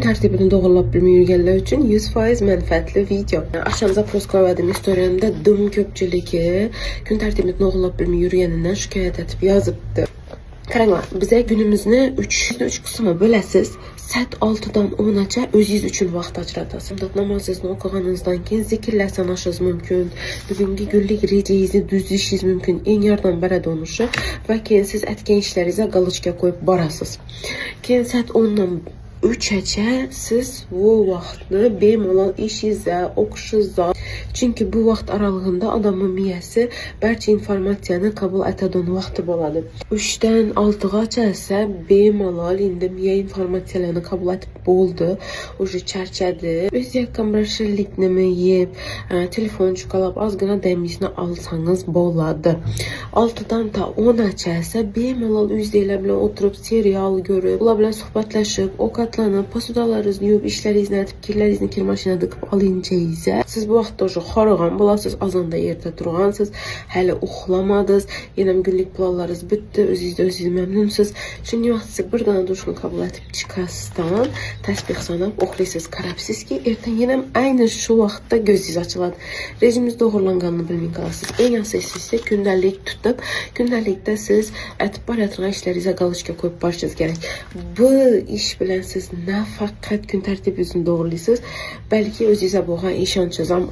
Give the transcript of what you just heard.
Gün tərtibini doğrulab bilməyənlər üçün 100% mənfəətli video. Axşam zapros qoymadım istoriyamda dım köpçülüki gün tərtibini doğrulab bilməyəndən şikayət edib yazıbdı. Qaranglar, bizə günümüzünü 3 qismə böləsiz. Saat 6-dan 10-aca özünüz üçün vaxt ajradasınız. Namazınızı oxuğanızdan keyin zikirlər sanaşınız mümkün. Bugünkü günlük rejiyinizi düzlüşünüz mümkün. En yardan bərə donuşu və keyin siz etken işlərinizə qalıçka qoyub barasız. Keyin saat 10-dan 3-ə siz bu vaxtını bemalol işinizə, oxuşunuzda. Çünki bu vaxt aralığında adamın miyəsi bəlkə informasiyanı qəbul edən vaxtı boladı. 3-dən 6-ğa isə bemalol indi miyə informasiyalarını qəbul edib boldu. Ucu çərçədir. Öz yaxınlaşırlıqını yeyib, telefon çuqalab azqına dəmizini alsanız boladı. 6-dan ta 10-a isə bemalol üzdə ilə oturub serial görüb, ola bilər söhbətləşib, okatlanıb, pasudalarınızı yuyub, işlərinizi edib, kirlərinizi kirmaşına dıqıb alıncayıza. Siz bu vaxtda xarıqan bulasınız, azanda yerdə durğansınız, hələ uxlamadınız, yenə günlük planlarınız bitdi, özünüzdə məmnunsunuz. Şimdi vaxtı bir dana duşunu qəbul edib çıxasdan, təsbih sanıb, oxlayırsınız, qarabsınız ki, ertən yenə aynı şu vaxtda gözünüz açıladı. Rejimiz doğrulanğanını bilməyin qalasınız. En yaxşısı isə gündəlik tutub, gündəlikdə siz ətbar yatırğa işlərinizə qalıçka qoyub başınız gərək. Bu iş bilən siz nə fəqət gün tərtibinizini doğrulayırsınız, bəlkə özünüzə boğan iş ançızam,